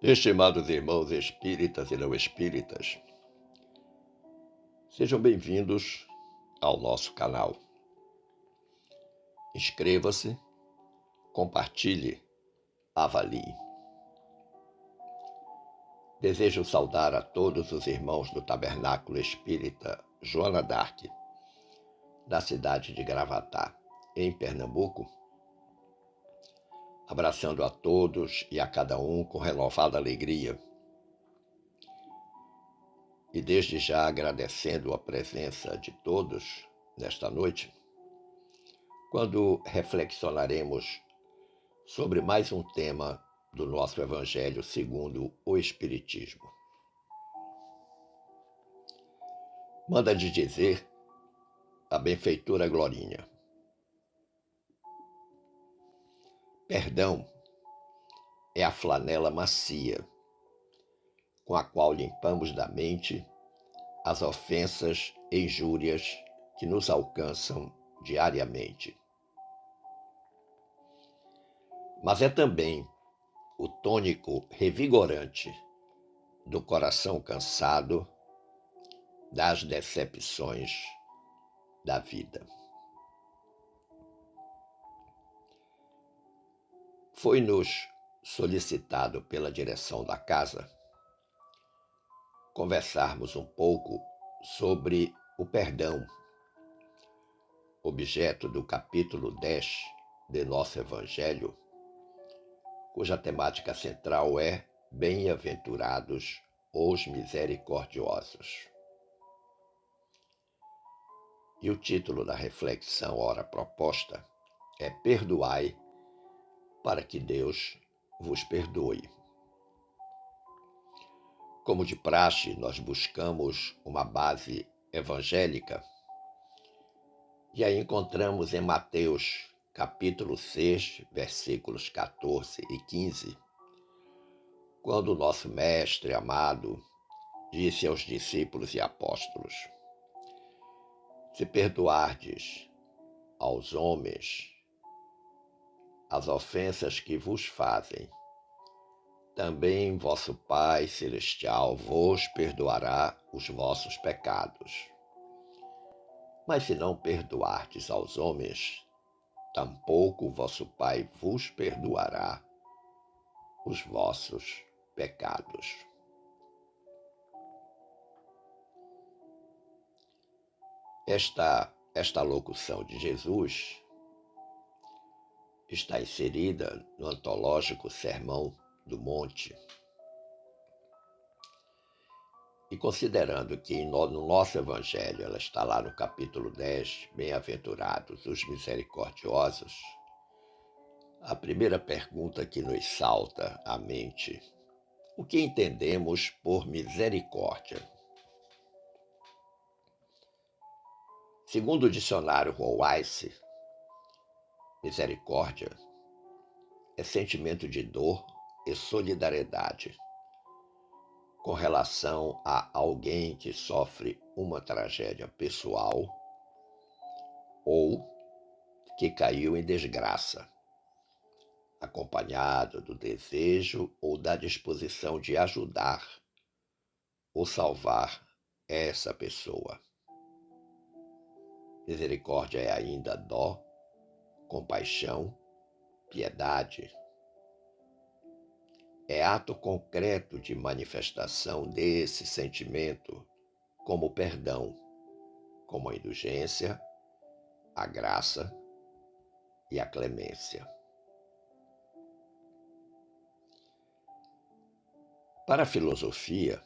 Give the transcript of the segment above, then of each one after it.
Estimados irmãos espíritas e não espíritas, sejam bem-vindos ao nosso canal. Inscreva-se, compartilhe, avalie. Desejo saudar a todos os irmãos do Tabernáculo Espírita Joana d'Arc, da cidade de Gravatá, em Pernambuco, abraçando a todos e a cada um com renovada alegria. E desde já agradecendo a presença de todos nesta noite, quando reflexionaremos sobre mais um tema do nosso Evangelho segundo o Espiritismo. Manda de dizer a benfeitora Glorinha: perdão é a flanela macia com a qual limpamos da mente as ofensas e injúrias que nos alcançam diariamente. Mas é também o tônico revigorante do coração cansado das decepções da vida. Foi-nos solicitado pela direção da casa conversarmos um pouco sobre o perdão, objeto do capítulo 10 de nosso Evangelho, cuja temática central é Bem-aventurados os misericordiosos. E o título da reflexão ora proposta é Perdoai para que Deus vos perdoe. Como de praxe, nós buscamos uma base evangélica e aí encontramos em Mateus, capítulo 6, versículos 14 e 15, quando o nosso mestre amado disse aos discípulos e apóstolos: se perdoardes aos homens as ofensas que vos fazem, também vosso Pai Celestial vos perdoará os vossos pecados. Mas se não perdoardes aos homens, tampouco vosso Pai vos perdoará os vossos pecados. Esta locução de Jesus está inserida no antológico Sermão do Monte. E considerando que no nosso Evangelho ela está lá no capítulo 10, Bem-aventurados os misericordiosos, a primeira pergunta que nos salta à mente: o que entendemos por misericórdia? Segundo o dicionário Wise, misericórdia é sentimento de dor e solidariedade com relação a alguém que sofre uma tragédia pessoal ou que caiu em desgraça, acompanhado do desejo ou da disposição de ajudar ou salvar essa pessoa. Misericórdia é ainda dó, compaixão, piedade. É ato concreto de manifestação desse sentimento, como o perdão, como a indulgência, a graça e a clemência. Para a filosofia,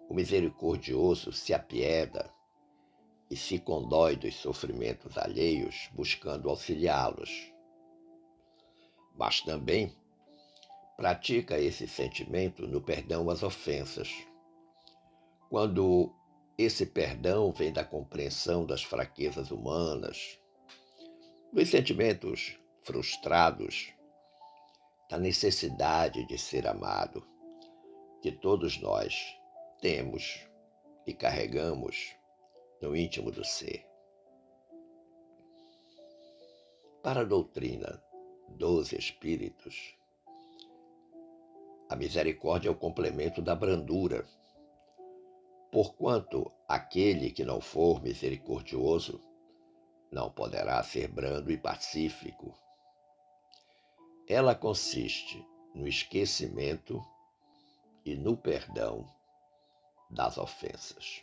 o misericordioso se apieda e se condói dos sofrimentos alheios, buscando auxiliá-los. Mas também pratica esse sentimento no perdão às ofensas, quando esse perdão vem da compreensão das fraquezas humanas, dos sentimentos frustrados, da necessidade de ser amado, que todos nós temos e carregamos no íntimo do ser. Para a doutrina dos espíritos, A misericórdia é o complemento da brandura. Porquanto aquele que não for misericordioso não poderá ser brando e pacífico. Ela consiste no esquecimento e no perdão das ofensas.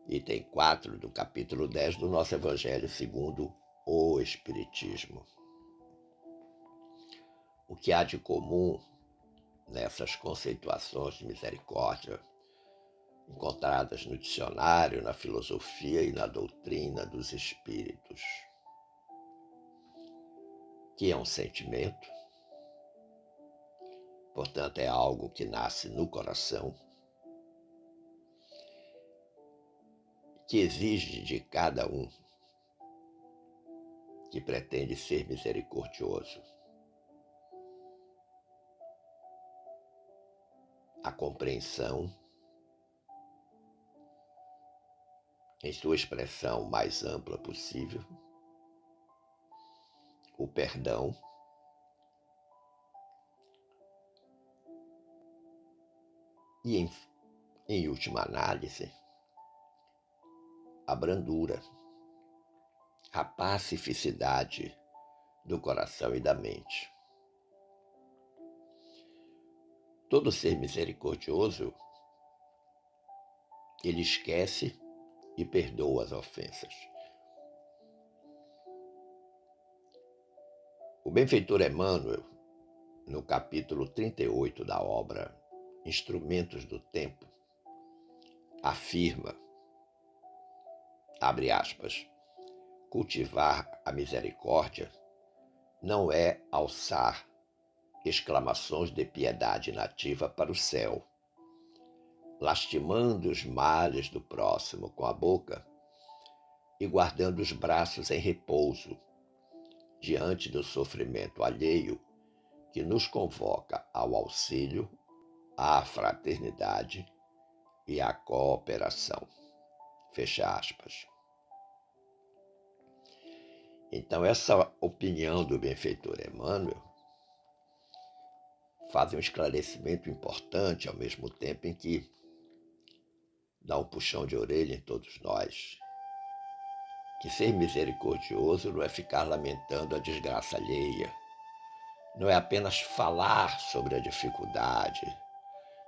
Item 4 do capítulo 10 do nosso Evangelho segundo o Espiritismo. O que há de comum nessas conceituações de misericórdia, encontradas no dicionário, na filosofia e na doutrina dos espíritos, que é um sentimento, portanto é algo que nasce no coração, que exige de cada um que pretende ser misericordioso a compreensão, em sua expressão mais ampla possível, o perdão e, em última análise, a brandura, a pacificidade do coração e da mente. Todo ser misericordioso, ele esquece e perdoa as ofensas. O benfeitor Emmanuel, no capítulo 38 da obra Instrumentos do Tempo, afirma, abre aspas, cultivar a misericórdia não é alçar exclamações de piedade nativa para o céu, lastimando os males do próximo com a boca e guardando os braços em repouso diante do sofrimento alheio que nos convoca ao auxílio, à fraternidade e à cooperação. Fecha aspas. Então, essa opinião do benfeitor Emmanuel faz um esclarecimento importante, ao mesmo tempo em que dá um puxão de orelha em todos nós. Que ser misericordioso não é ficar lamentando a desgraça alheia, não é apenas falar sobre a dificuldade,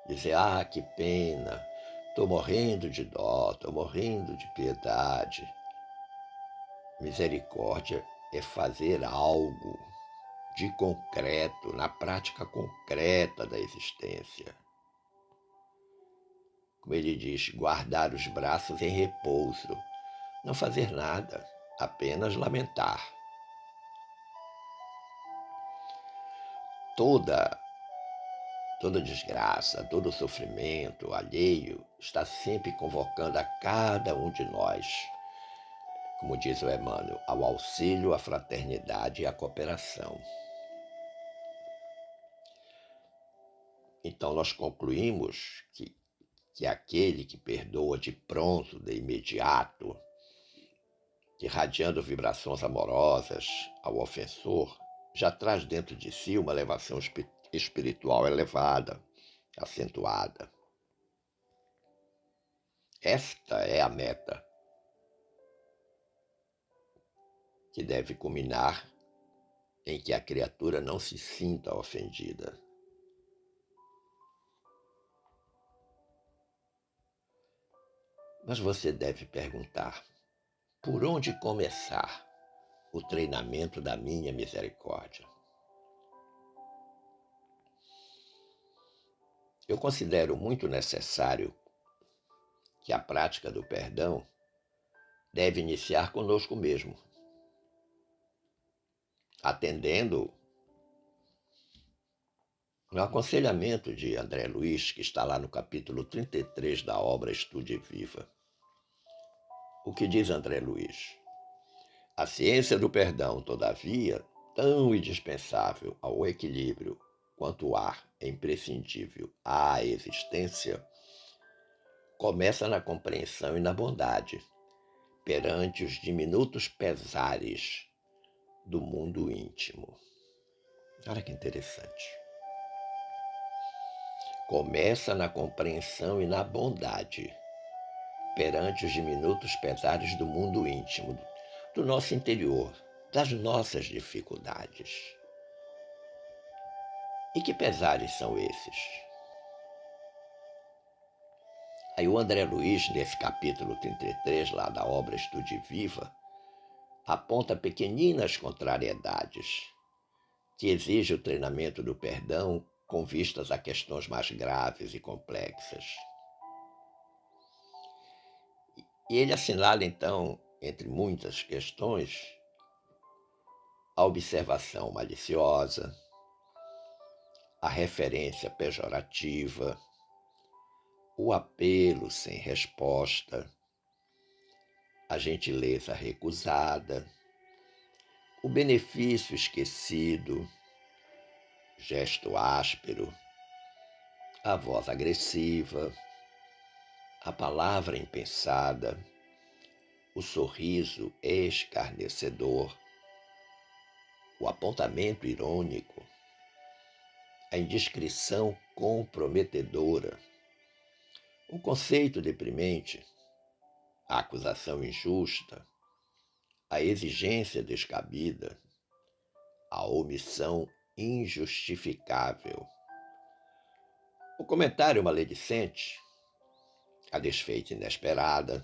dizer, que pena, estou morrendo de dó, estou morrendo de piedade. Misericórdia é fazer algo de concreto, na prática concreta da existência. Como ele diz, guardar os braços em repouso, não fazer nada, apenas lamentar. Toda desgraça, todo sofrimento alheio está sempre convocando a cada um de nós, como diz o Emmanuel, ao auxílio, à fraternidade e à cooperação. Então nós concluímos que aquele que perdoa de pronto, de imediato, irradiando vibrações amorosas ao ofensor, já traz dentro de si uma elevação espiritual elevada, acentuada. Esta é a meta que deve culminar em que a criatura não se sinta ofendida. Mas você deve perguntar, por onde começar o treinamento da minha misericórdia? Eu considero muito necessário que a prática do perdão deve iniciar conosco mesmo, atendendo no aconselhamento de André Luiz, que está lá no capítulo 33 da obra Estude Viva. O que diz André Luiz? A ciência do perdão, todavia, tão indispensável ao equilíbrio quanto o ar é imprescindível à existência, começa na compreensão e na bondade, perante os diminutos pesares do mundo íntimo. Olha que interessante. começa na compreensão e na bondade perante os diminutos pesares do mundo íntimo, do nosso interior, das nossas dificuldades. E que pesares são esses? Aí o André Luiz, nesse capítulo 33, lá da obra Estude Viva, aponta pequeninas contrariedades que exigem o treinamento do perdão com vistas a questões mais graves e complexas. E ele assinala, então, entre muitas questões, a observação maliciosa, a referência pejorativa, o apelo sem resposta, a gentileza recusada, o benefício esquecido, gesto áspero, a voz agressiva, a palavra impensada, o sorriso escarnecedor, o apontamento irônico, a indiscrição comprometedora, o conceito deprimente, a acusação injusta, a exigência descabida, a omissão injustificável, o comentário maledicente, a desfeita inesperada,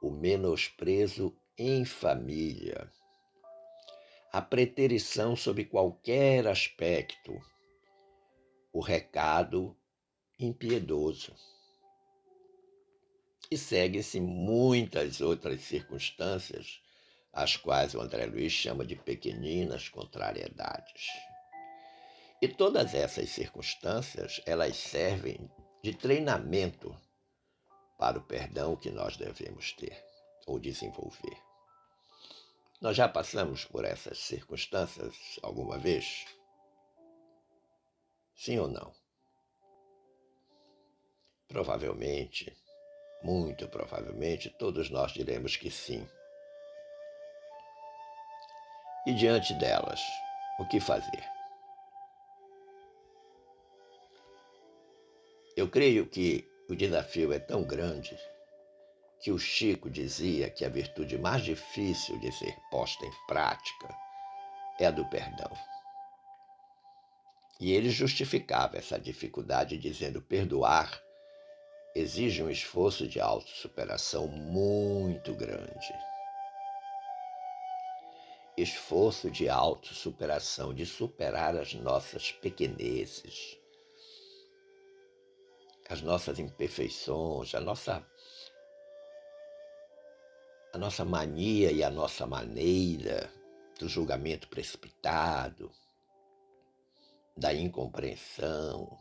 o menosprezo em família, a preterição sob qualquer aspecto, o recado impiedoso. E segue-se muitas outras circunstâncias, as quais o André Luiz chama de pequeninas contrariedades. E todas essas circunstâncias, elas servem de treinamento para o perdão que nós devemos ter ou desenvolver. Nós já passamos por essas circunstâncias alguma vez? Sim ou não? Provavelmente, muito provavelmente, todos nós diremos que sim. E diante delas, o que fazer? Eu creio que o desafio é tão grande que o Chico dizia que a virtude mais difícil de ser posta em prática é a do perdão. E ele justificava essa dificuldade dizendo: perdoar exige um esforço de autossuperação muito grande. Esforço de autossuperação, de superar as nossas pequenezes, as nossas imperfeições, a nossa mania e a nossa maneira do julgamento precipitado, da incompreensão.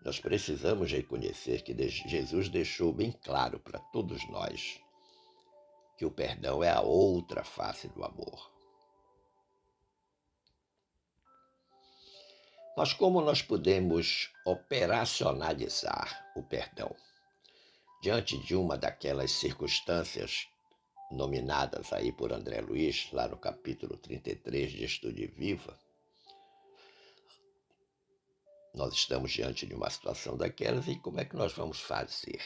Nós precisamos reconhecer que Jesus deixou bem claro para todos nós que o perdão é a outra face do amor. Mas como nós podemos operacionalizar o perdão? Diante de uma daquelas circunstâncias nominadas aí por André Luiz, lá no capítulo 33 de Estude Viva, nós estamos diante de uma situação daquelas e como é que nós vamos fazer?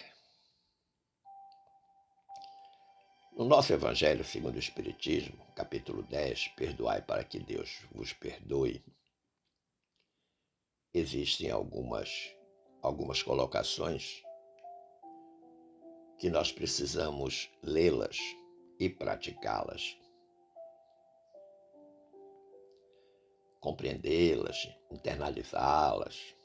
No nosso Evangelho segundo o Espiritismo, capítulo 10, Perdoai para que Deus vos perdoe, existem algumas colocações que nós precisamos lê-las e praticá-las, compreendê-las, internalizá-las,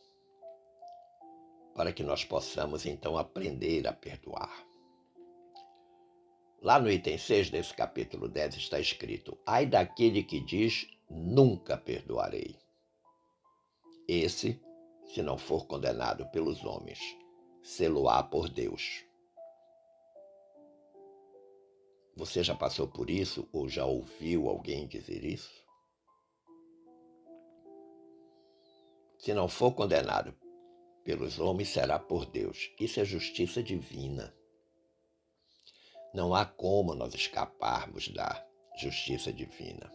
para que nós possamos então aprender a perdoar. Lá no item 6 desse capítulo 10 está escrito: ai daquele que diz, nunca perdoarei. Esse, se não for condenado pelos homens, sê-lo-á por Deus. Você já passou por isso ou já ouviu alguém dizer isso? Se não for condenado pelos homens, será por Deus. Isso é justiça divina. Não há como nós escaparmos da justiça divina.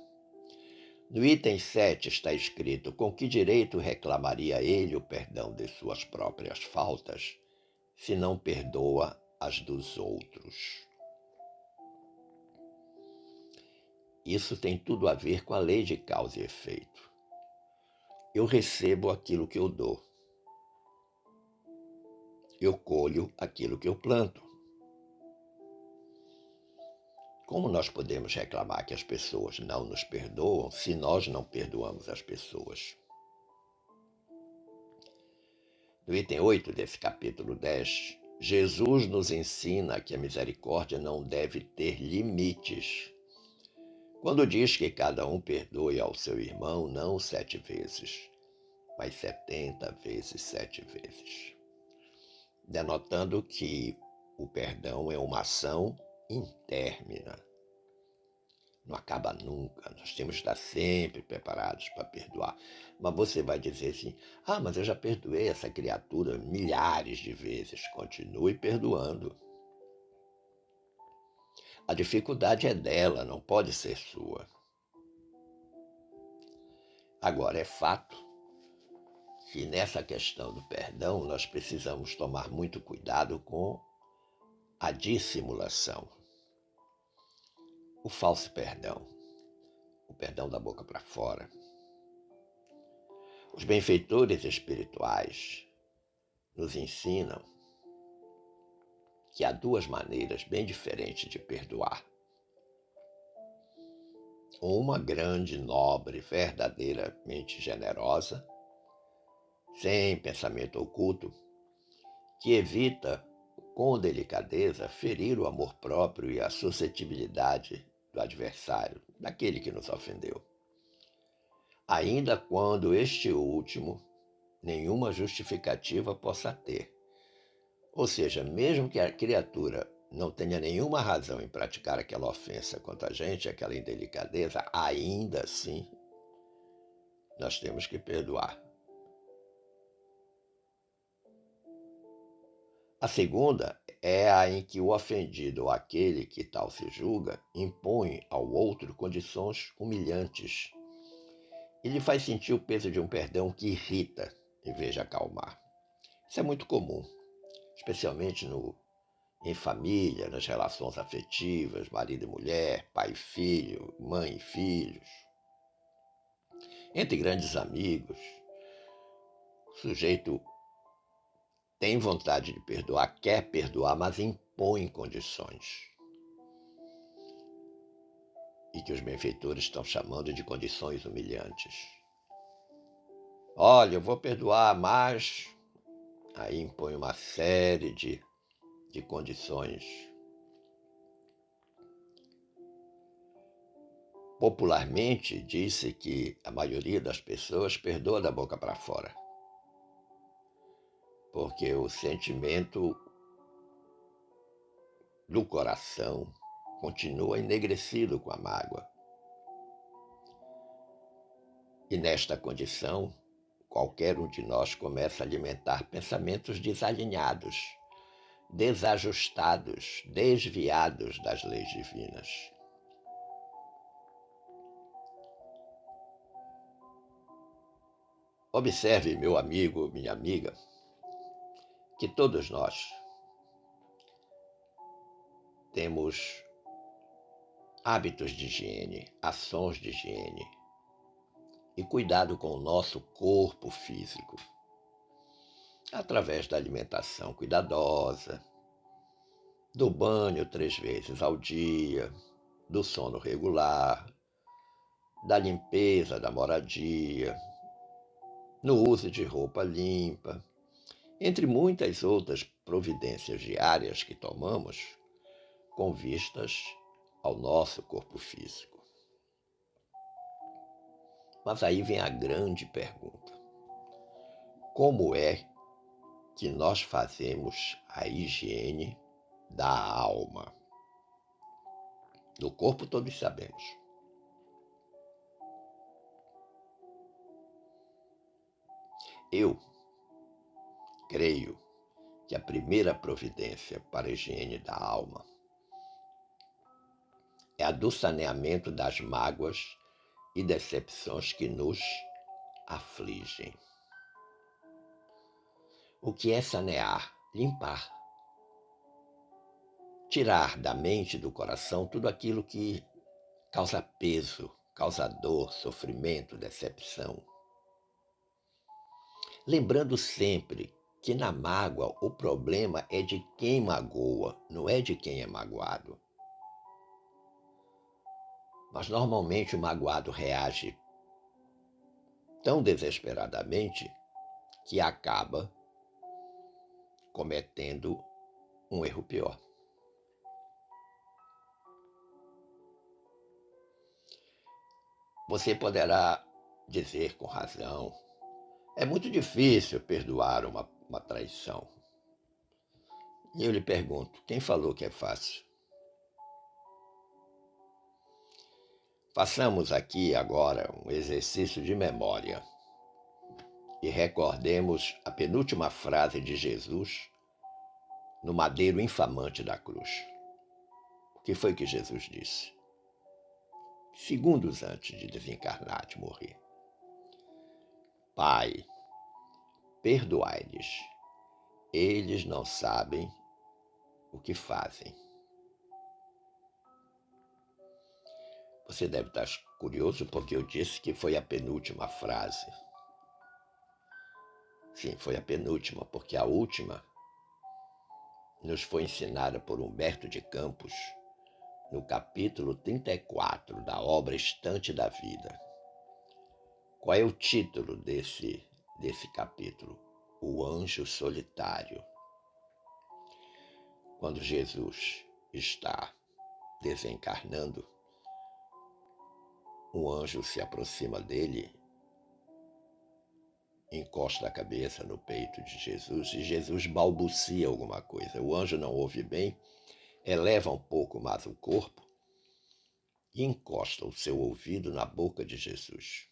No item 7 está escrito: com que direito reclamaria ele o perdão de suas próprias faltas, se não perdoa as dos outros? Isso tem tudo a ver com a lei de causa e efeito. Eu recebo aquilo que eu dou. Eu colho aquilo que eu planto. Como nós podemos reclamar que as pessoas não nos perdoam se nós não perdoamos as pessoas? No item 8 desse capítulo 10, Jesus nos ensina que a misericórdia não deve ter limites. Quando diz que cada um perdoe ao seu irmão não 7 vezes, mas 70 vezes 7 vezes. Denotando que o perdão é uma ação intérmina. Não acaba nunca, nós temos que estar sempre preparados para perdoar. Mas você vai dizer assim: mas eu já perdoei essa criatura milhares de vezes. Continue perdoando. A dificuldade é dela, não pode ser sua. Agora, é fato que nessa questão do perdão nós precisamos tomar muito cuidado com a dissimulação. O falso perdão, o perdão da boca para fora. Os benfeitores espirituais nos ensinam que há duas maneiras bem diferentes de perdoar. Uma grande, nobre, verdadeiramente generosa, sem pensamento oculto, que evita, com delicadeza, ferir o amor próprio e a suscetibilidade do adversário, daquele que nos ofendeu. Ainda quando este último nenhuma justificativa possa ter. Ou seja, mesmo que a criatura não tenha nenhuma razão em praticar aquela ofensa contra a gente, aquela indelicadeza, ainda assim, nós temos que perdoar. A segunda é a em que o ofendido ou aquele que tal se julga impõe ao outro condições humilhantes e lhe faz sentir o peso de um perdão que irrita em vez de acalmar. Isso é muito comum, especialmente em família, nas relações afetivas, marido e mulher, pai e filho, mãe e filhos. Entre grandes amigos, o sujeito tem vontade de perdoar, quer perdoar, mas impõe condições. E que os benfeitores estão chamando de condições humilhantes. Olha, eu vou perdoar, mas aí impõe uma série de condições. Popularmente, disse que a maioria das pessoas perdoa da boca para fora, porque o sentimento do coração continua enegrecido com a mágoa. E nesta condição, qualquer um de nós começa a alimentar pensamentos desalinhados, desajustados, desviados das leis divinas. Observe, meu amigo, minha amiga, que todos nós temos hábitos de higiene, ações de higiene e cuidado com o nosso corpo físico, através da alimentação cuidadosa, do banho 3 vezes ao dia, do sono regular, da limpeza da moradia, no uso de roupa limpa, entre muitas outras providências diárias que tomamos com vistas ao nosso corpo físico. Mas aí vem a grande pergunta: como é que nós fazemos a higiene da alma? Do corpo todos sabemos. Eu creio que a primeira providência para a higiene da alma é a do saneamento das mágoas e decepções que nos afligem. O que é sanear? Limpar. Tirar da mente e do coração tudo aquilo que causa peso, causa dor, sofrimento, decepção. Lembrando sempre que na mágoa o problema é de quem magoa, não é de quem é magoado. Mas normalmente o magoado reage tão desesperadamente que acaba cometendo um erro pior. Você poderá dizer com razão: é muito difícil perdoar uma traição. E eu lhe pergunto: quem falou que é fácil? Façamos aqui agora um exercício de memória e recordemos a penúltima frase de Jesus no madeiro infamante da cruz. O que foi que Jesus disse? Segundos antes de desencarnar, de morrer: Pai, perdoai-lhes, eles não sabem o que fazem. Você deve estar curioso porque eu disse que foi a penúltima frase. Sim, foi a penúltima, porque a última nos foi ensinada por Humberto de Campos no capítulo 34 da obra Estante da Vida. Qual é o título desse capítulo? O Anjo Solitário. Quando Jesus está desencarnando, um anjo se aproxima dele, encosta a cabeça no peito de Jesus e Jesus balbucia alguma coisa. O anjo não ouve bem, eleva um pouco mais o corpo e encosta o seu ouvido na boca de Jesus.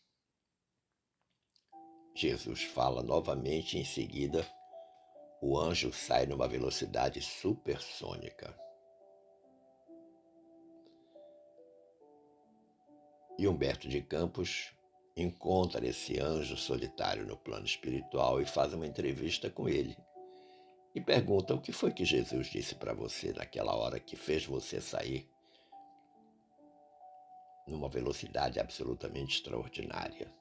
Jesus fala novamente e em seguida o anjo sai numa velocidade supersônica. E Humberto de Campos encontra esse anjo solitário no plano espiritual e faz uma entrevista com ele. E pergunta: o que foi que Jesus disse para você naquela hora que fez você sair numa velocidade absolutamente extraordinária?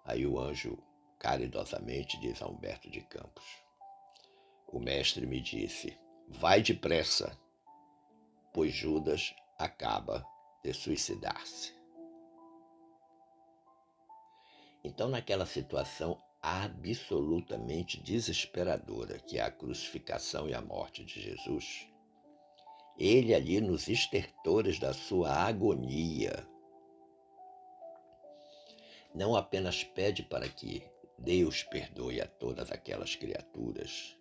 Aí o anjo caridosamente diz a Humberto de Campos: o mestre me disse, vai depressa, pois Judas acaba de suicidar-se. Então, naquela situação absolutamente desesperadora, que é a crucificação e a morte de Jesus, ele ali nos estertores da sua agonia, não apenas pede para que Deus perdoe a todas aquelas criaturas,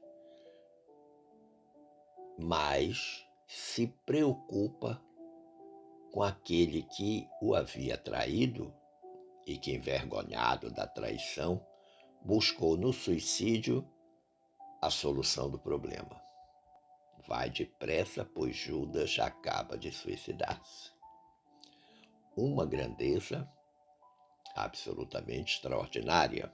mas se preocupa com aquele que o havia traído e que, envergonhado da traição, buscou no suicídio a solução do problema. Vai depressa, pois Judas acaba de suicidar-se. Uma grandeza absolutamente extraordinária.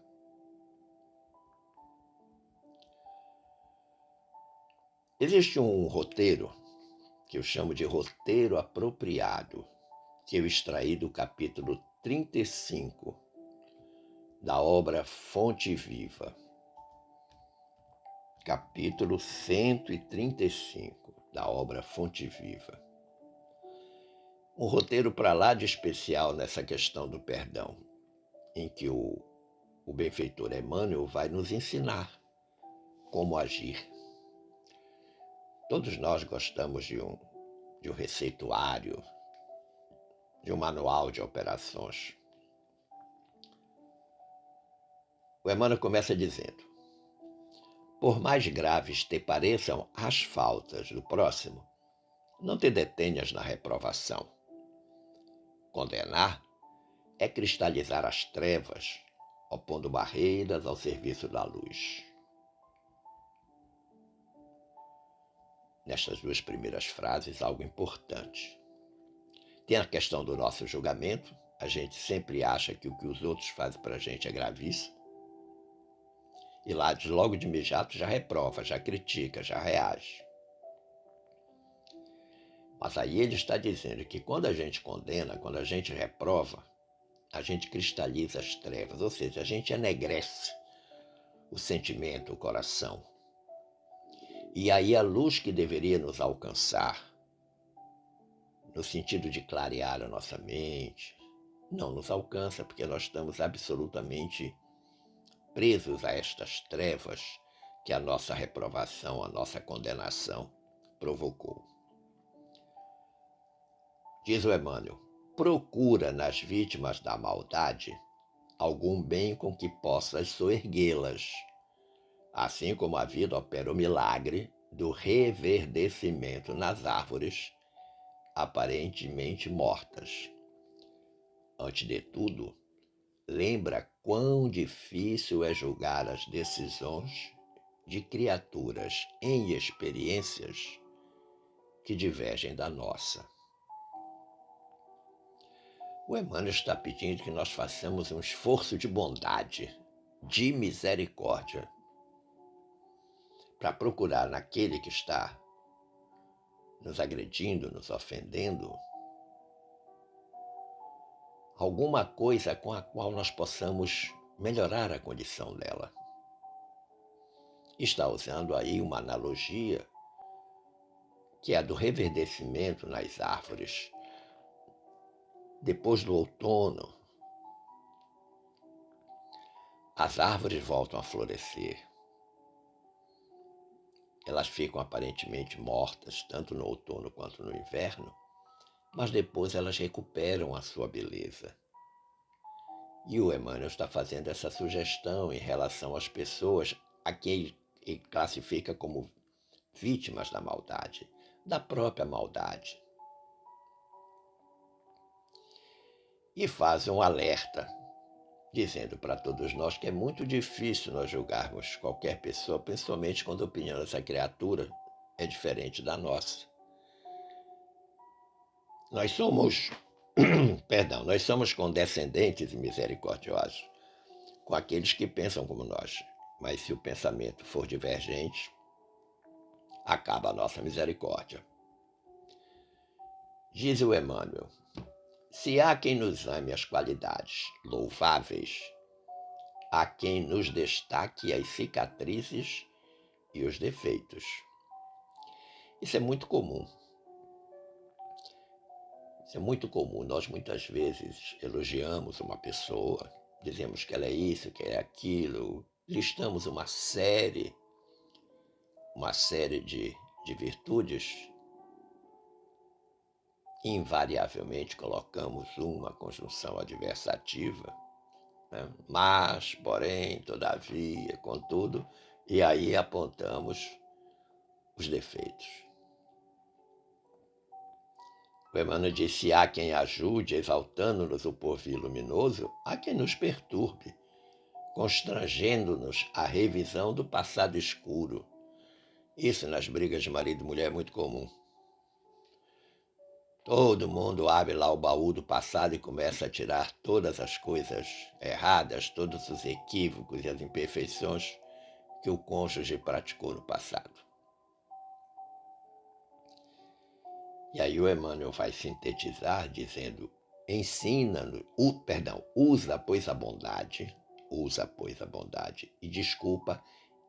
Existe um roteiro que eu chamo de roteiro apropriado, que eu extraí do capítulo 35 da obra Fonte Viva. Capítulo 135 da obra Fonte Viva. Um roteiro para lá de especial nessa questão do perdão, em que o benfeitor Emmanuel vai nos ensinar como agir. Todos nós gostamos de um receituário, de um manual de operações. O Emmanuel começa dizendo: por mais graves te pareçam as faltas do próximo, não te detenhas na reprovação. Condenar é cristalizar as trevas, opondo barreiras ao serviço da luz. Nestas duas primeiras frases, algo importante. Tem a questão do nosso julgamento, a gente sempre acha que o que os outros fazem para a gente é gravíssimo, e lá logo de imediato já reprova, já critica, já reage. Mas aí ele está dizendo que quando a gente condena, quando a gente reprova, a gente cristaliza as trevas, ou seja, a gente enegrece o sentimento, o coração. E aí a luz que deveria nos alcançar, no sentido de clarear a nossa mente, não nos alcança porque nós estamos absolutamente presos a estas trevas que a nossa reprovação, a nossa condenação provocou. Diz o Emmanuel, procura nas vítimas da maldade algum bem com que possas soerguê-las, assim como a vida opera o milagre do reverdecimento nas árvores aparentemente mortas. Antes de tudo, lembra quão difícil é julgar as decisões de criaturas em experiências que divergem da nossa. O Emmanuel está pedindo que nós façamos um esforço de bondade, de misericórdia, para procurar naquele que está nos agredindo, nos ofendendo, alguma coisa com a qual nós possamos melhorar a condição dela. Está usando aí uma analogia que é a do reverdecimento nas árvores. Depois do outono, as árvores voltam a florescer. Elas ficam aparentemente mortas, tanto no outono quanto no inverno, mas depois elas recuperam a sua beleza. E o Emmanuel está fazendo essa sugestão em relação às pessoas a quem ele classifica como vítimas da maldade, da própria maldade. E faz um alerta, dizendo para todos nós que é muito difícil nós julgarmos qualquer pessoa, principalmente quando a opinião dessa criatura é diferente da nossa. Nós somos, nós somos condescendentes e misericordiosos com aqueles que pensam como nós, mas se o pensamento for divergente, acaba a nossa misericórdia. Diz o Emmanuel, se há quem nos ame as qualidades louváveis, há quem nos destaque as cicatrizes e os defeitos. Isso é muito comum. Isso é muito comum. Nós muitas vezes elogiamos uma pessoa, dizemos que ela é isso, que é aquilo, listamos uma série de virtudes. Invariavelmente colocamos uma conjunção adversativa, né? Mas, porém, todavia, contudo, e aí apontamos os defeitos. O Emmanuel disse, há quem ajude, exaltando-nos o porvir luminoso, há quem nos perturbe, constrangendo-nos à revisão do passado escuro. Isso nas brigas de marido e mulher é muito comum. Todo mundo abre lá o baú do passado e começa a tirar todas as coisas erradas, todos os equívocos e as imperfeições que o cônjuge praticou no passado. E aí o Emmanuel vai sintetizar dizendo, usa, pois, a bondade, e desculpa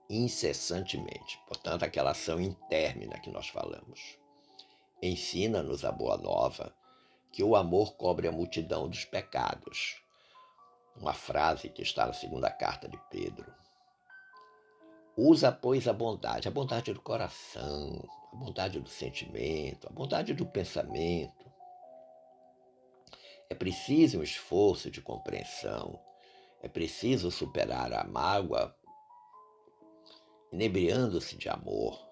incessantemente. Portanto, aquela ação intérmina que nós falamos. Ensina-nos a boa nova, que o amor cobre a multidão dos pecados. Uma frase que está na segunda carta de Pedro. Usa, pois, a bondade do coração, a bondade do sentimento, a bondade do pensamento. É preciso um esforço de compreensão, é preciso superar a mágoa, inebriando-se de amor,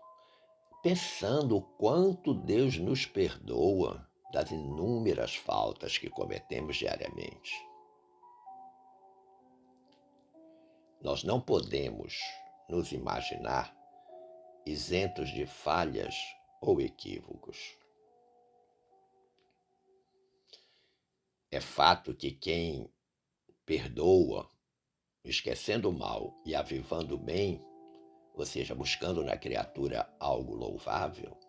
pensando o quanto Deus nos perdoa das inúmeras faltas que cometemos diariamente. Nós não podemos nos imaginar isentos de falhas ou equívocos. É fato que quem perdoa, esquecendo o mal e avivando o bem, ou seja, buscando na criatura algo louvável,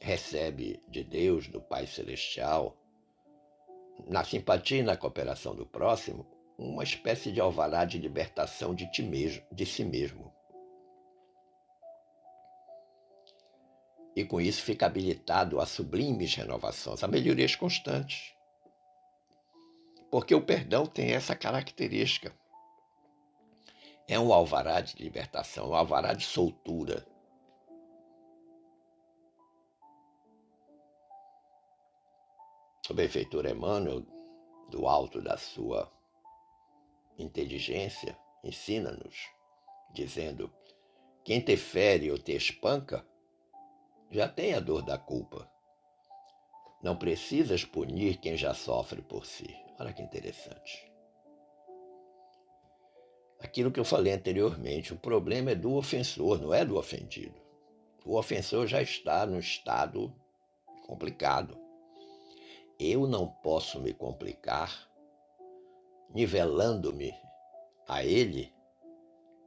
recebe de Deus, do Pai Celestial, na simpatia e na cooperação do próximo, uma espécie de alvará de libertação de si mesmo. E com isso fica habilitado a sublimes renovações, a melhorias constantes. Porque o perdão tem essa característica. É um alvará de libertação, um alvará de soltura. O benfeitor Emmanuel, do alto da sua inteligência, ensina-nos, dizendo: quem te fere ou te espanca, já tem a dor da culpa. Não precisas punir quem já sofre por si. Olha que interessante. Aquilo que eu falei anteriormente, o problema é do ofensor, não é do ofendido. O ofensor já está num estado complicado. Eu não posso me complicar nivelando-me a ele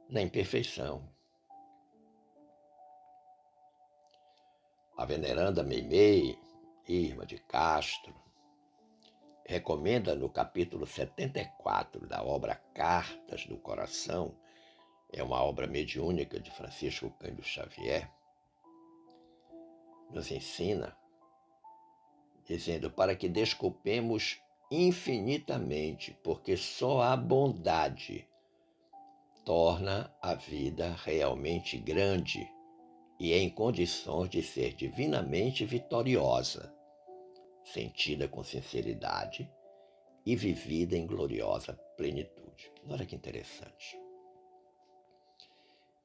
na imperfeição. A veneranda Meimei, Irma de Castro, recomenda no capítulo 74 da obra Cartas do Coração, é uma obra mediúnica de Francisco Cândido Xavier, nos ensina, dizendo para que desculpemos infinitamente, porque só a bondade torna a vida realmente grande e em condições de ser divinamente vitoriosa, sentida com sinceridade e vivida em gloriosa plenitude. Olha que interessante.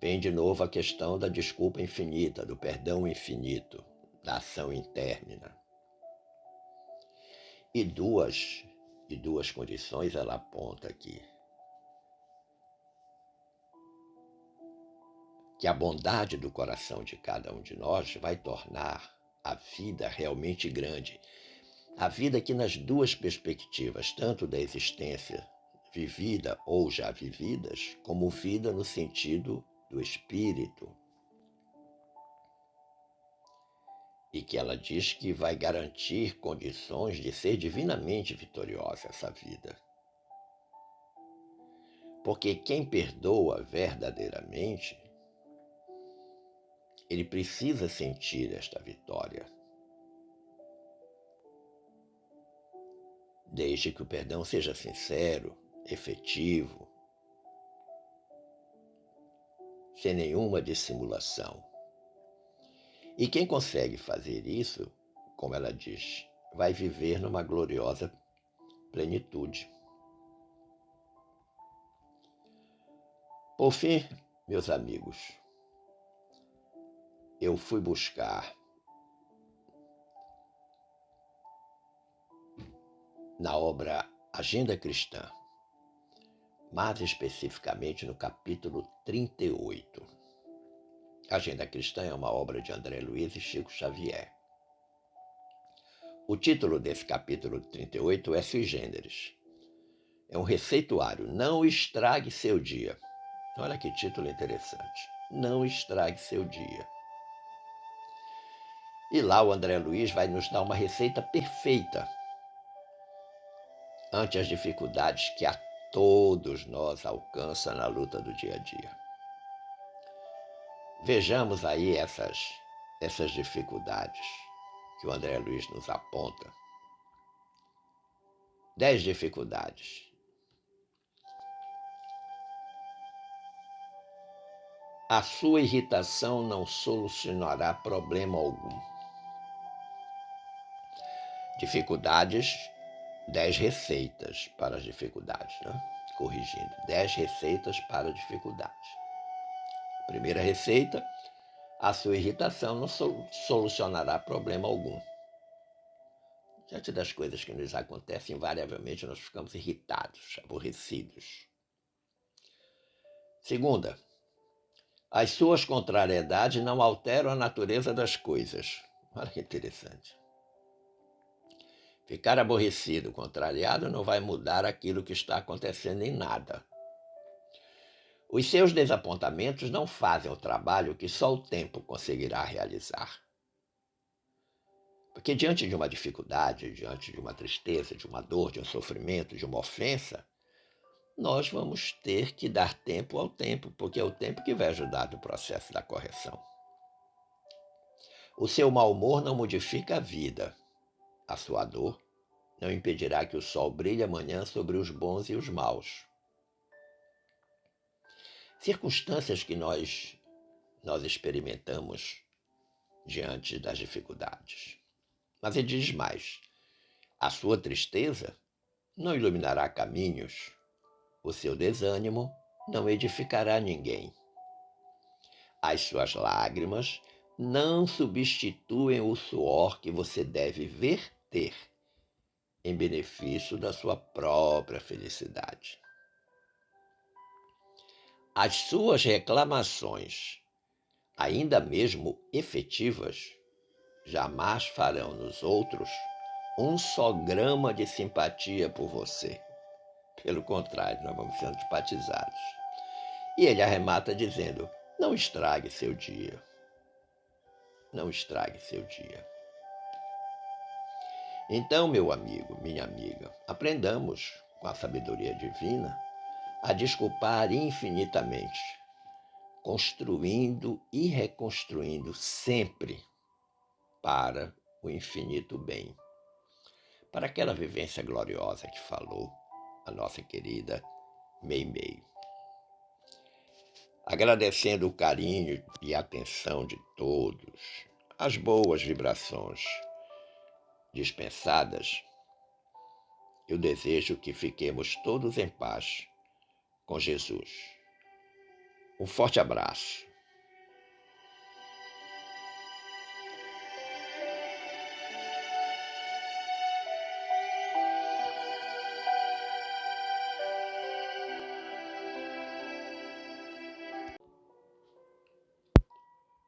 Vem de novo a questão da desculpa infinita, do perdão infinito, da ação intérmina. E duas condições ela aponta aqui. Que a bondade do coração de cada um de nós vai tornar a vida realmente grande. A vida que nas duas perspectivas, tanto da existência vivida ou já vividas, como vida no sentido do espírito. E que ela diz que vai garantir condições de ser divinamente vitoriosa essa vida. Porque quem perdoa verdadeiramente, ele precisa sentir esta vitória. Desde que o perdão seja sincero, efetivo, sem nenhuma dissimulação. E quem consegue fazer isso, como ela diz, vai viver numa gloriosa plenitude. Por fim, meus amigos, eu fui buscar na obra Agenda Cristã, mais especificamente no capítulo 38. A Agenda Cristã é uma obra de André Luiz e Chico Xavier. O título desse capítulo 38 é Sui Generis. É um receituário. Não estrague seu dia. Olha que título interessante. Não estrague seu dia. E lá o André Luiz vai nos dar uma receita perfeita ante as dificuldades que a todos nós alcançam na luta do dia a dia. Vejamos aí essas dificuldades que o André Luiz nos aponta. 10 dificuldades. A sua irritação não solucionará problema algum. Dificuldades, 10 receitas para as dificuldades, né? Corrigindo, 10 receitas para dificuldades. Primeira receita, a sua irritação não solucionará problema algum. Diante das coisas que nos acontecem, invariavelmente nós ficamos irritados, aborrecidos. Segunda, as suas contrariedades não alteram a natureza das coisas. Olha que interessante. Ficar aborrecido, contrariado, não vai mudar aquilo que está acontecendo em nada. Os seus desapontamentos não fazem o trabalho que só o tempo conseguirá realizar. Porque diante de uma dificuldade, diante de uma tristeza, de uma dor, de um sofrimento, de uma ofensa, nós vamos ter que dar tempo ao tempo, porque é o tempo que vai ajudar no processo da correção. O seu mau humor não modifica a vida. A sua dor não impedirá que o sol brilhe amanhã sobre os bons e os maus. Circunstâncias que nós experimentamos diante das dificuldades. Mas ele diz mais: a sua tristeza não iluminará caminhos, o seu desânimo não edificará ninguém. As suas lágrimas não substituem o suor que você deve verter em benefício da sua própria felicidade. As suas reclamações, ainda mesmo efetivas, jamais farão nos outros um só grama de simpatia por você. Pelo contrário, nós vamos ser antipatizados. E ele arremata dizendo: não estrague seu dia. Não estrague seu dia. Então, meu amigo, minha amiga, aprendamos com a sabedoria divina a desculpar infinitamente, construindo e reconstruindo sempre para o infinito bem, para aquela vivência gloriosa que falou a nossa querida Meimei. Agradecendo o carinho e atenção de todos, as boas vibrações dispensadas, eu desejo que fiquemos todos em paz com Jesus. Um forte abraço.